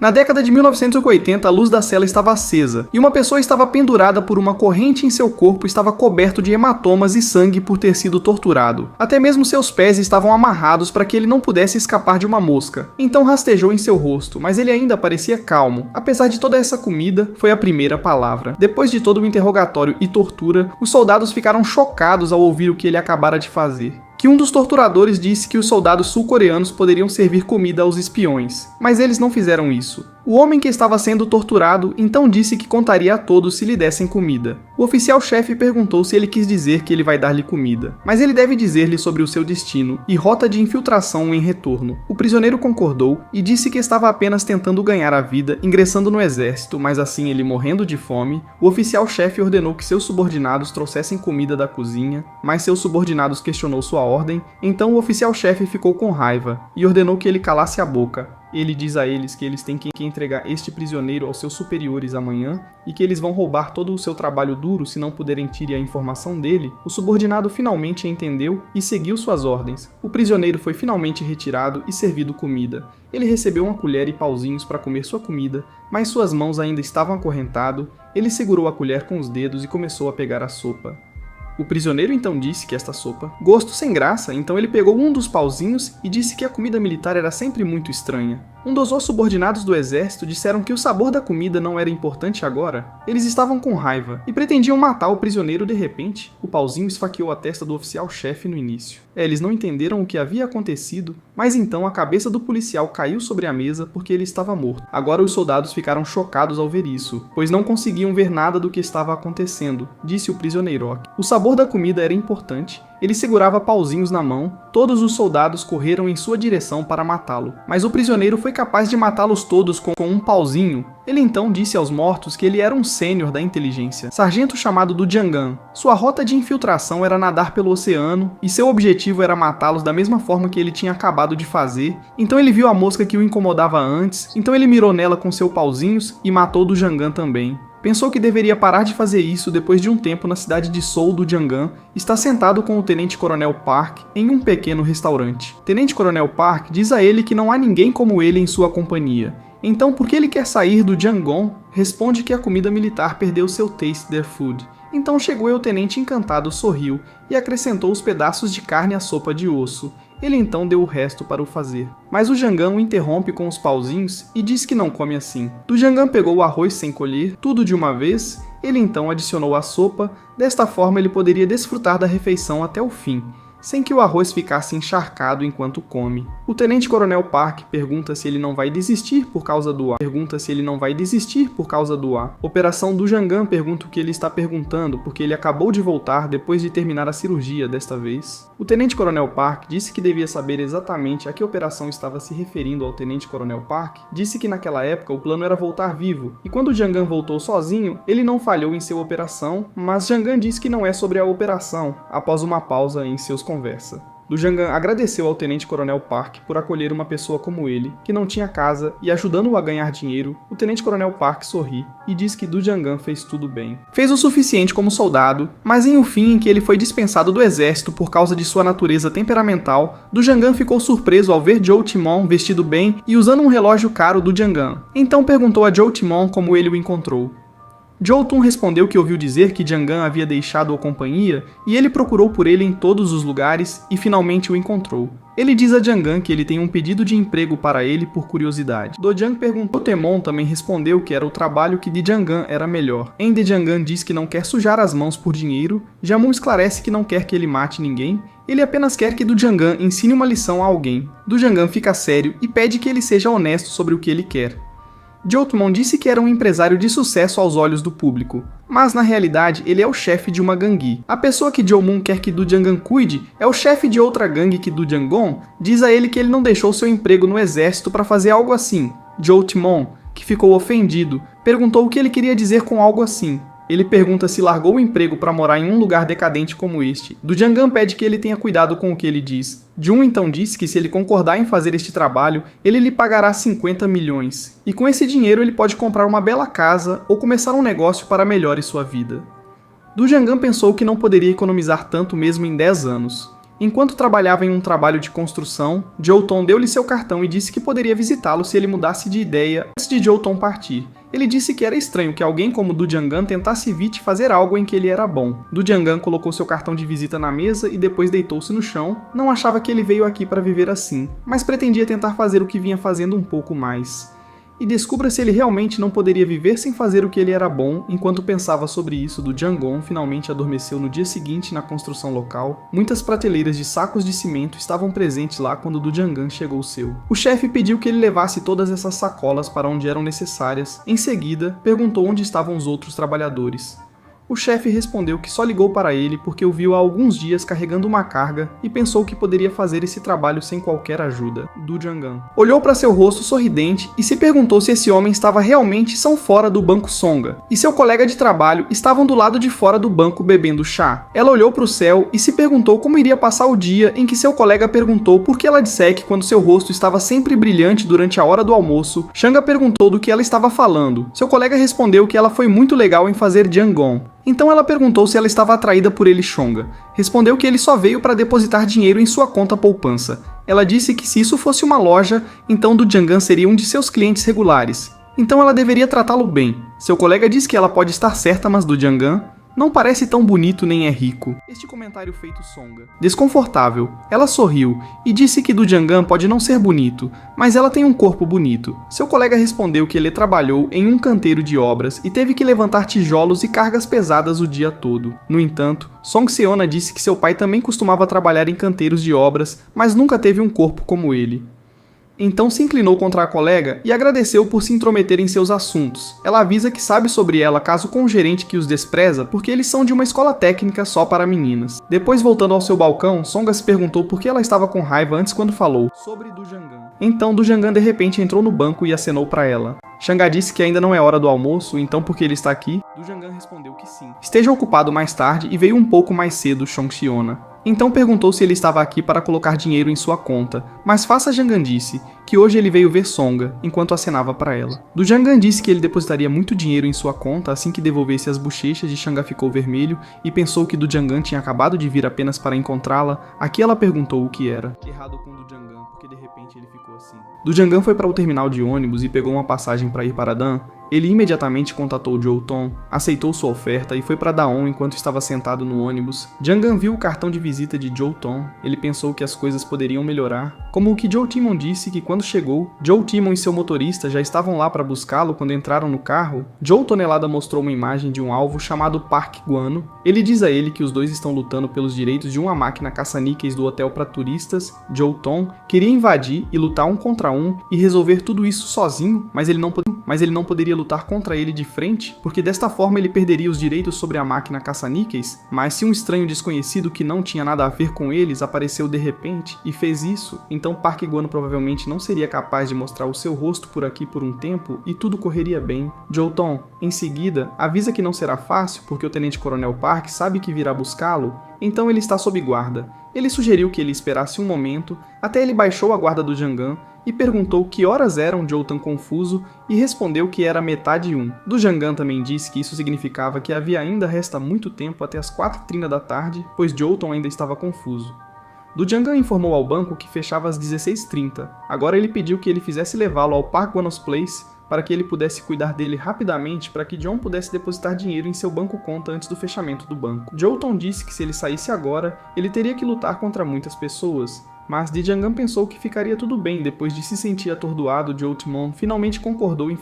Na década de 1980, a luz da cela estava acesa, e uma pessoa estava pendurada por uma corrente em seu corpo estava coberto de hematomas e sangue por ter sido torturado. Até mesmo seus pés estavam amarrados para que ele não pudesse escapar de uma mosca. Então rastejou em seu rosto, mas ele ainda parecia calmo. Apesar de toda essa comida, foi a primeira palavra. Depois de todo o interrogatório e tortura, os soldados ficaram chocados ao ouvir o que ele acabara de fazer. Que um dos torturadores disse que os soldados sul-coreanos poderiam servir comida aos espiões, mas eles não fizeram isso. O homem que estava sendo torturado então disse que contaria a todos se lhe dessem comida. O oficial-chefe perguntou se ele quis dizer que ele vai dar-lhe comida, mas ele deve dizer-lhe sobre o seu destino e rota de infiltração em retorno. O prisioneiro concordou e disse que estava apenas tentando ganhar a vida ingressando no exército, mas assim ele morrendo de fome. O oficial-chefe ordenou que seus subordinados trouxessem comida da cozinha, mas seus subordinados questionou sua ordem, então o oficial-chefe ficou com raiva e ordenou que ele calasse a boca. Ele diz a eles que eles têm que entregar este prisioneiro aos seus superiores amanhã e que eles vão roubar todo o seu trabalho duro se não puderem tirar a informação dele. O subordinado finalmente entendeu e seguiu suas ordens. O prisioneiro foi finalmente retirado e servido comida. Ele recebeu uma colher e pauzinhos para comer sua comida, mas suas mãos ainda estavam acorrentadas. Ele segurou a colher com os dedos e começou a pegar a sopa. O prisioneiro então disse que esta sopa, gosto sem graça, então ele pegou um dos pauzinhos e disse que a comida militar era sempre muito estranha. Um dos subordinados do exército disseram que o sabor da comida não era importante agora. Eles estavam com raiva e pretendiam matar o prisioneiro de repente. O pauzinho esfaqueou a testa do oficial-chefe no início. Eles não entenderam o que havia acontecido, mas então a cabeça do policial caiu sobre a mesa porque ele estava morto. Agora os soldados ficaram chocados ao ver isso, pois não conseguiam ver nada do que estava acontecendo, disse o prisioneiro. O sabor da comida era importante. Ele segurava pauzinhos na mão, todos os soldados correram em sua direção para matá-lo, mas o prisioneiro foi capaz de matá-los todos com um pauzinho. Ele então disse aos mortos que ele era um sênior da inteligência, sargento chamado do Jangan. Sua rota de infiltração era nadar pelo oceano, e seu objetivo era matá-los da mesma forma que ele tinha acabado de fazer. Então ele viu a mosca que o incomodava antes, então ele mirou nela com seus pauzinhos e matou do Jangan também. Pensou que deveria parar de fazer isso depois de um tempo na cidade de Seoul do Jangan, está sentado com o Tenente Coronel Park em um pequeno restaurante. Tenente Coronel Park diz a ele que não há ninguém como ele em sua companhia. Então, por que ele quer sair do Yangon? Responde que a comida militar perdeu seu taste their food. Então chegou e o tenente encantado sorriu e acrescentou os pedaços de carne à sopa de osso. Ele então deu o resto para o fazer. Mas o Jangan o interrompe com os pauzinhos e diz que não come assim. Do Jangan pegou o arroz sem colher, tudo de uma vez. Ele então adicionou a sopa, desta forma ele poderia desfrutar da refeição até o fim, sem que o arroz ficasse encharcado enquanto come. O Tenente Coronel Park pergunta se ele não vai desistir por causa do ar. Operação do Jangan pergunta o que ele está perguntando, porque ele acabou de voltar depois de terminar a cirurgia desta vez. O Tenente Coronel Park disse que devia saber exatamente a que operação estava se referindo ao Tenente Coronel Park. Disse que naquela época o plano era voltar vivo, e quando o Jangan voltou sozinho, ele não falhou em sua operação, mas Jangan disse que não é sobre a operação, após uma pausa em seus conversa. Do Jangan agradeceu ao Tenente Coronel Park por acolher uma pessoa como ele, que não tinha casa, e ajudando-o a ganhar dinheiro. O Tenente Coronel Park sorri e diz que Do Jangan fez tudo bem. Fez o suficiente como soldado, mas em um fim em que ele foi dispensado do exército por causa de sua natureza temperamental, Do Jangan ficou surpreso ao ver Joe Timon vestido bem e usando um relógio caro do Jangan. Então perguntou a Joe Timon como ele o encontrou. Joe Tun respondeu que ouviu dizer que Jangan havia deixado a companhia e ele procurou por ele em todos os lugares e finalmente o encontrou. Ele diz a Jangan que ele tem um pedido de emprego para ele por curiosidade. Do Jang perguntou. Temon também respondeu que era o trabalho que de Jangan era melhor. De Jangan diz que não quer sujar as mãos por dinheiro. Jamun esclarece que não quer que ele mate ninguém. Ele apenas quer que Do Jangan ensine uma lição a alguém. Do Jangan fica sério e pede que ele seja honesto sobre o que ele quer. Joe Tumon disse que era um empresário de sucesso aos olhos do público, mas na realidade ele é o chefe de uma gangue. A pessoa que Joe Moon quer que Do Jangan cuide é o chefe de outra gangue que Do Jangon diz a ele que ele não deixou seu emprego no exército para fazer algo assim. Joe Timon, que ficou ofendido, perguntou o que ele queria dizer com algo assim. Ele pergunta se largou o emprego para morar em um lugar decadente como este. Do Jangan pede que ele tenha cuidado com o que ele diz. Jun então disse que se ele concordar em fazer este trabalho, ele lhe pagará 50 milhões. E com esse dinheiro ele pode comprar uma bela casa ou começar um negócio para melhorar sua vida. Do Jangan pensou que não poderia economizar tanto mesmo em 10 anos. Enquanto trabalhava em um trabalho de construção, Jolton deu-lhe seu cartão e disse que poderia visitá-lo se ele mudasse de ideia antes de Jolton partir. Ele disse que era estranho que alguém como Du Jiangan tentasse vir te fazer algo em que ele era bom. Du Jiangan colocou seu cartão de visita na mesa e depois deitou-se no chão. Não achava que ele veio aqui para viver assim, mas pretendia tentar fazer o que vinha fazendo um pouco mais. E descubra se ele realmente não poderia viver sem fazer o que ele era bom. Enquanto pensava sobre isso, Du Jiangon finalmente adormeceu no dia seguinte na construção local. Muitas prateleiras de sacos de cimento estavam presentes lá quando Du Jiangan chegou ao seu. O chefe pediu que ele levasse todas essas sacolas para onde eram necessárias. Em seguida, perguntou onde estavam os outros trabalhadores. O chefe respondeu que só ligou para ele porque o viu há alguns dias carregando uma carga e pensou que poderia fazer esse trabalho sem qualquer ajuda. Du Jiangan olhou para seu rosto sorridente e se perguntou se esse homem estava realmente fora do banco Songa, e seu colega de trabalho estavam do lado de fora do banco bebendo chá. Ela olhou para o céu e se perguntou como iria passar o dia em que seu colega perguntou por que ela disse que quando seu rosto estava sempre brilhante durante a hora do almoço, Shanga perguntou do que ela estava falando. Seu colega respondeu que ela foi muito legal em fazer Jiangon. Então ela perguntou se ela estava atraída por ele Shonga. Respondeu que ele só veio para depositar dinheiro em sua conta poupança. Ela disse que se isso fosse uma loja, então Du Jiangan seria um de seus clientes regulares. Então ela deveria tratá-lo bem. Seu colega disse que ela pode estar certa, mas Du Jiangan não parece tão bonito nem é rico. Este comentário feito Songa. Desconfortável, ela sorriu e disse que Du Jiangan pode não ser bonito, mas ela tem um corpo bonito. Seu colega respondeu que ele trabalhou em um canteiro de obras e teve que levantar tijolos e cargas pesadas o dia todo. No entanto, Song Seona disse que seu pai também costumava trabalhar em canteiros de obras, mas nunca teve um corpo como ele. Então se inclinou contra a colega e agradeceu por se intrometer em seus assuntos. Ela avisa que sabe sobre ela caso com o gerente que os despreza porque eles são de uma escola técnica só para meninas. Depois, voltando ao seu balcão, Songa se perguntou por que ela estava com raiva antes quando falou sobre Du Jiangan. Então Du Jiangan de repente entrou no banco e acenou para ela. Shanga disse que ainda não é hora do almoço, então por que ele está aqui? Du Jiangan respondeu que sim. Esteja ocupado mais tarde e veio um pouco mais cedo Song Seona. Então perguntou se ele estava aqui para colocar dinheiro em sua conta, mas Faça Jiangan disse que hoje ele veio ver Songa, enquanto acenava para ela. Du Jiangan disse que ele depositaria muito dinheiro em sua conta assim que devolvesse as bochechas e Shanga ficou vermelho e pensou que Du Jiangan tinha acabado de vir apenas para encontrá-la. Aqui ela perguntou o que era. Errado com Du Jiangan, porque de repente ele ficou assim. Du Jiangan foi para o terminal de ônibus e pegou uma passagem para ir para Dan. Ele imediatamente contatou Jolton, aceitou sua oferta e foi para Daon enquanto estava sentado no ônibus. Jiangan viu o cartão de visita de Jolton. Ele pensou que as coisas poderiam melhorar. Como o que Joe Timon disse que quando chegou, Joe Timon e seu motorista já estavam lá para buscá-lo quando entraram no carro. Joe Tonelada mostrou uma imagem de um alvo chamado Park Guano. Ele diz a ele que os dois estão lutando pelos direitos de uma máquina caça-níqueis do hotel para turistas. Jolton queria invadir e lutar um contra um e resolver tudo isso sozinho, mas ele não poderia lutar contra ele de frente, porque desta forma ele perderia os direitos sobre a máquina caça-níqueis. Mas se um estranho desconhecido que não tinha nada a ver com eles apareceu de repente e fez isso, então Park Guano provavelmente não seria capaz de mostrar o seu rosto por aqui por um tempo e tudo correria bem. Jolton, em seguida, avisa que não será fácil porque o Tenente Coronel Park sabe que virá buscá-lo, então ele está sob guarda. Ele sugeriu que ele esperasse um momento, até ele baixou a guarda do Jiangan e perguntou que horas eram. Jolton confuso e respondeu que era metade 1. Du Jiangan também disse que isso significava que havia ainda resta muito tempo até as 4h30 da tarde, pois Jolton ainda estava confuso. Du Jiangan informou ao banco que fechava às 16h30. Agora ele pediu que ele fizesse levá-lo ao Park Guano's Place para que ele pudesse cuidar dele rapidamente para que John pudesse depositar dinheiro em seu banco conta antes do fechamento do banco. Jolton disse que se ele saísse agora, ele teria que lutar contra muitas pessoas, mas Du Jiangan pensou que ficaria tudo bem depois de se sentir atordoado. Joe Timon finalmente concordou em